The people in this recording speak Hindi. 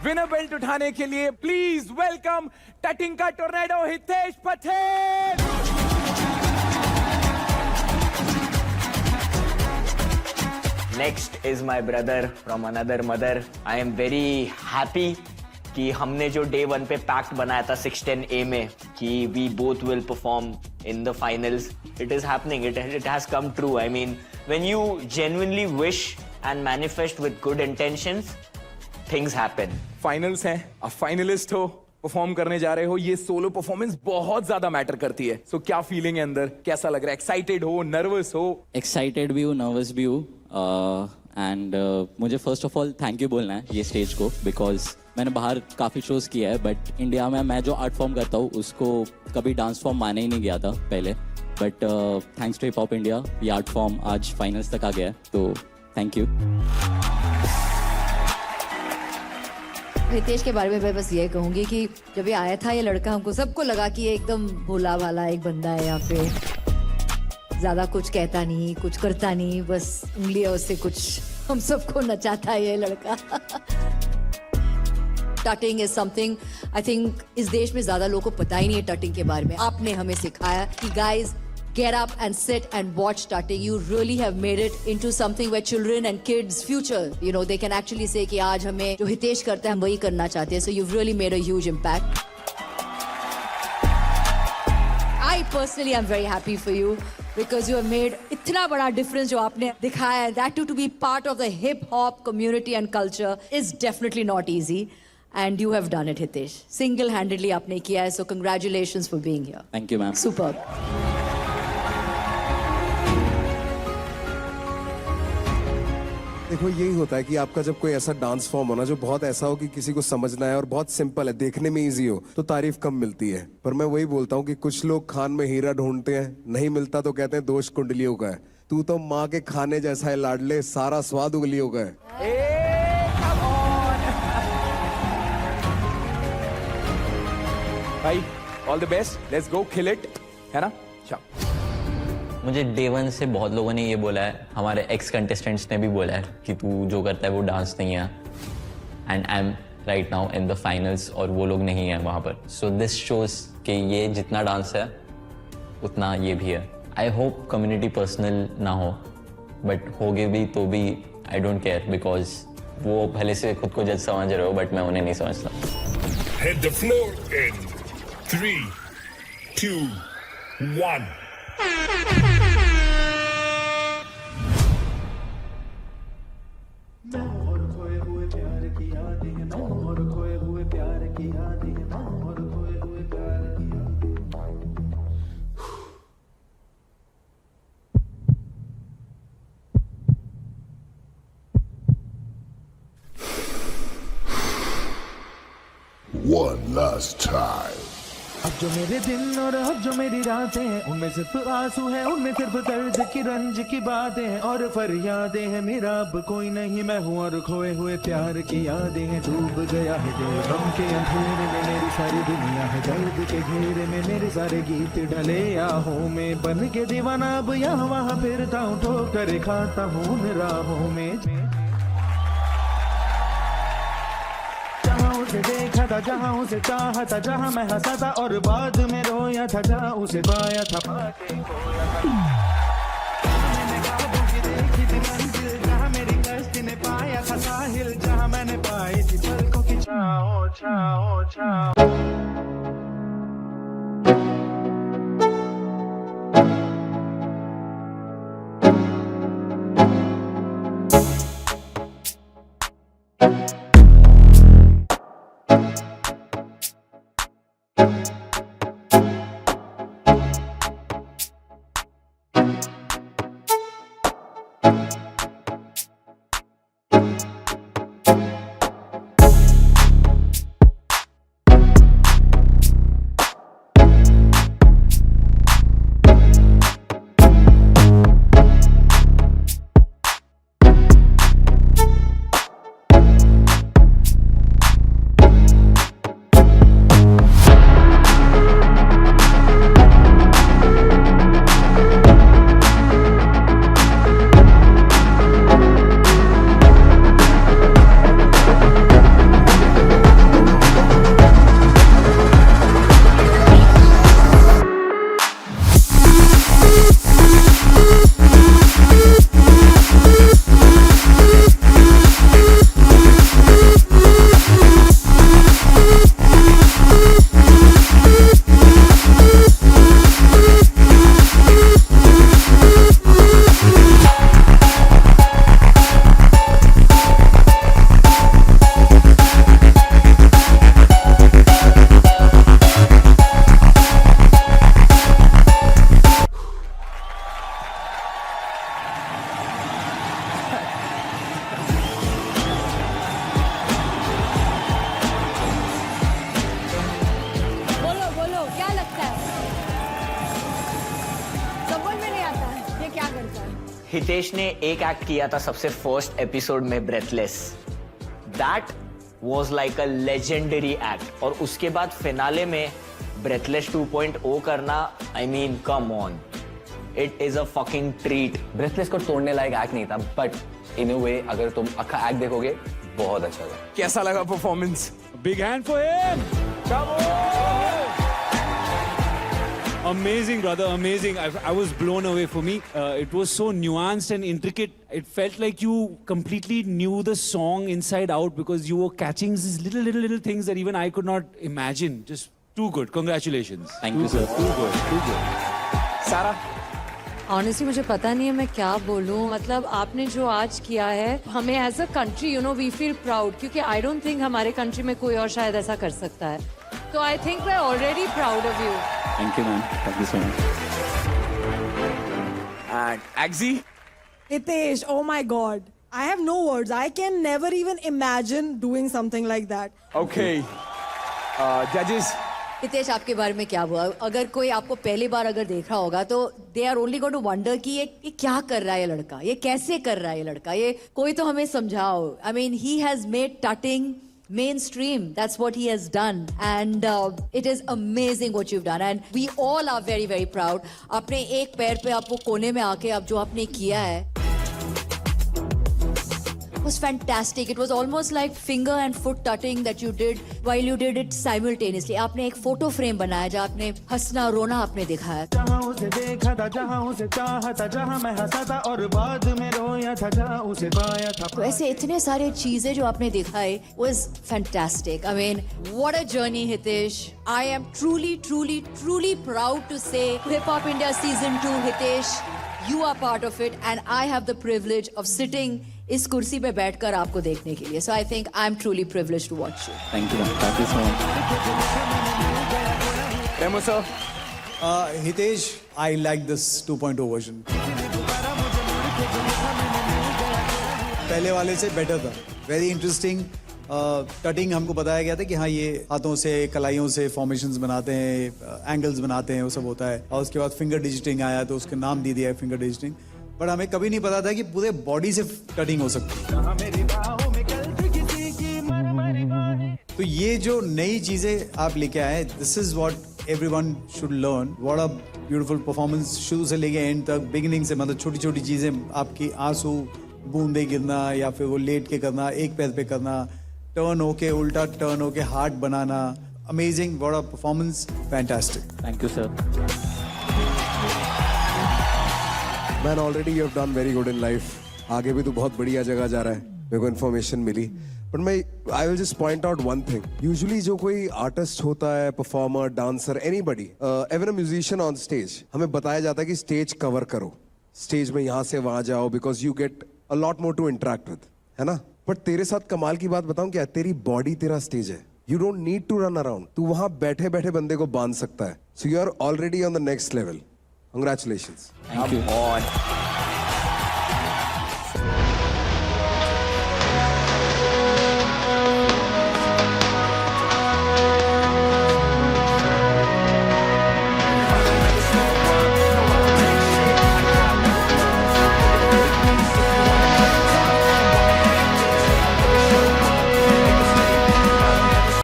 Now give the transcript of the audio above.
विनर बेल्ट उठाने के लिए प्लीज वेलकम टटिंग का tornado Hitesh Patel. Next is my brother from another mother. I am very happy कि हमने जो day 1 पे pact बनाया था 610A में कि we both will perform in the finals. It is happening. It has come true. I mean, when you genuinely wish and manifest with good intentions, things happen. Finals हैं, आप फाइनलिस्ट हो, परफॉर्म करने जा रहे हो, ये सोलो परफॉर्मेंस बहुत ज्यादा मैटर करती है। सो क्या फीलिंग है अंदर, कैसा लग रहा है? एक्साइटेड हो, नर्वस हो? एक्साइटेड भी हूँ, नर्वस भी हूँ एंड मुझे first of all thank you बोलना है ये स्टेज को, बिकॉज मैंने बाहर काफ़ी शोज़ किया है बट इंडिया में मैं जो आर्ट फॉर्म करता हूँ उसको कभी डांस फॉर्म माने ही नहीं गया था पहले, but thanks to hip hop India ये आर्ट फॉर्म आज फाइनल्स तक आ गया है, तो थैंक यू। रितेश के बारे में मैं बस ये कहूंगी कि जब ये आया था ये लड़का, हमको सबको लगा कि ये एकदम भोला भाला एक बंदा है, यहाँ पे ज्यादा कुछ कहता नहीं, कुछ करता नहीं, बस उंगलियों से कुछ हम सबको नचाता है ये लड़का। टटिंग इज समथिंग आई थिंक इस देश में ज्यादा लोगों को पता ही नहीं है टटिंग के बारे में। आपने हमें सिखाया कि guys get up and sit and watch tutting. You really have made it into something where children and kids future, you know, they can actually say कि आज हमें जो हितेश करता है हम वही करना चाहते हैं. So you've really made a huge impact. I personally am very happy for you because you have made इतना बड़ा difference जो आपने दिखाया है. That too to be part of the hip hop community and culture is definitely not easy. And you have done it, Hitesh. Single-handedly आपने किया है. So congratulations for being here. Thank you, ma'am. Superb. देखो यही होता है कि आपका जब कोई ऐसा डांस फॉर्म हो ना जो बहुत ऐसा हो कि किसी को समझना है और बहुत सिंपल है, देखने में इजी हो, तो तारीफ कम मिलती है। पर मैं वही बोलता हूँ कि कुछ लोग खान में हीरा ढूंढते हैं, नहीं मिलता तो कहते हैं दोष कुंडलियों का है। तू तो माँ के खाने जैसा है लाडले, सारा स्वाद उंगलियों का है। भाई all the best, let's go kill it, है ना? चलो। मुझे डे 1 से बहुत लोगों ने ये बोला है, हमारे एक्स कंटेस्टेंट्स ने भी बोला है कि तू जो करता है वो डांस नहीं है, and I am right now in the finals और वो लोग नहीं है वहाँ पर। सो दिस शोज कि ये जितना डांस है उतना ये भी है। आई होप कम्युनिटी पर्सनल ना हो, बट होगे भी तो भी आई डोंट केयर, बिकॉज वो भले से खुद को जज समझ रहे हो बट मैं उन्हें नहीं समझता। Hit the floor in 3, 2, 1. One last time. अब जो मेरे दिन और अब जो मेरी रातें हैं उनमें सिर्फ आंसू है, उनमें सिर्फ दर्द की रंज की बातें हैं और फरियादें हैं। मेरा अब कोई नहीं मैं हूँ और खोए हुए प्यार की यादें हैं। डूब गया है दिल गम के अंधेरे में, मेरी सारी दुनिया है दर्द के घेरे में। मेरे सारे गीत ढले आहों में, बन के दीवाना अब यहाँ वहाँ फिरता हूँ, ठोकर खाता हूँ उन राहों में। उसे देखा था जहाँ उसे चाहा था, जहाँ मैं हंसा था और बाद में रोया था, जहाँ उसे पाया था पाके खोया था। मैंने ख्वाबों की देखी थी मंजिल, जहाँ मेरी कश्ती ने पाया था साहिल, जहाँ मैंने पाई थी पलकों की छाओ छाओ छाओ। हितेश ने एक एक्ट किया था सबसे फर्स्ट एपिसोड में, breathless. That was like a legendary act. और उसके बाद फिनाले में ब्रेथलेस 2.0 करना, I mean come on, it is a fucking treat. Breathless को तोड़ने लायक एक्ट नहीं था, बट इन अ वे अगर तुम अखा एक्ट देखोगे बहुत अच्छा था. कैसा लगा performance? Big hand for him. Amazing, brother. Amazing. I was blown away. For me, it was so nuanced and intricate. It felt like you completely knew the song inside out because you were catching these little things that even I could not imagine. Just too good. Congratulations. Thank you, sir. Too good. सारा, ऑनेस्टली मुझे पता नहीं है मैं क्या बोलूं. मतलब आपने जो आज किया है, हमें as a country you know we feel proud, क्योंकि आई डोंट थिंक हमारे कंट्री में कोई और शायद ऐसा कर सकता है. तो I think we are already proud of you. Thank you, ma'am. Thank you so much. and Agzi, Hitesh, oh my god. I have no words. I can never even imagine doing something like that. okay. Judges, Hitesh, आपके बारे में क्या हुआ? अगर कोई आपको पहली बार अगर देख रहा होगा तो they are only going to wonder कि ये क्या कर रहा है ये लड़का, ये कैसे कर रहा है ये लड़का, ये कोई तो हमें समझाओ. I mean he has made tatting mainstream. That's what he has done, and it is amazing what you've done, and we all are very very proud. आपने एक पैर पे आपको कोने में आके अब जो आपने किया है, it was fantastic. It was almost like finger and foot tutting that you did while you did it simultaneously. आपने एक फोटो फ्रेम बनाया जहाँ आपने हंसना रोना आपने दिखाया. जहाँ उसे देखा था, जहाँ उसे चाहा था, जहाँ मैं हंसा था और बाद में रोया था, जहाँ उसे पाया था. तो ऐसे इतने सारे चीजें जो आपने दिखाई was fantastic. I mean, what a journey, Hitesh. I am truly proud to say Hip Hop India Season 2, Hitesh, you are part of it, and I have the privilege of sitting इस कुर्सी पे बैठकर आपको देखने के लिए. So I think I'm truly privileged to watch you. Thank you, ma'am. Thank you so much. Remo sir, Hitesh, I like this 2.0 version. पहले वाले से बेटर था. Very interesting. कटिंग हमको बताया गया था कि हाँ ये हाथों से कलाइयों से फॉर्मेशंस बनाते हैं, एंगल्स बनाते हैं, वो सब होता है. और उसके बाद फिंगर डिजिटिंग आया तो उसके नाम दे दिया है फिंगर डिजिटिंग. बट हमें कभी नहीं पता था कि पूरे बॉडी से कटिंग हो सकती है. तो ये जो नई चीजें आप लेके आए, this is what everyone should learn. What a beautiful performance, शुरू से लेके एंड तक, बिगिनिंग से. मतलब छोटी छोटी चीजें, आपकी आंसू बूंदे गिरना या फिर वो लेट के करना, एक पैर पे करना, टर्न होके उल्टा टर्न होके heart banana. Amazing. What a performance. Fantastic. Thank you, sir. Man, already you have done very good in life. आगे भी तो बहुत बढ़िया जगह जा रहा है, मेरे को इन्फॉर्मेशन मिली. बट मैं I will just point out one thing. Usually जो कोई आर्टिस्ट होता है, performer, dancer, anybody, even a musician on stage, हमें बताया जाता है कि स्टेज कवर करो, स्टेज में यहाँ से वहां जाओ, because you get a lot more to interact with, है ना. बट तेरे साथ कमाल की बात बताऊं क्या, तेरी बॉडी तेरा स्टेज है. You don't need to run around. तू वहां बैठे बैठे बंदे को बांध सकता है. So you are already on the next level. Congratulations. Thank you. on.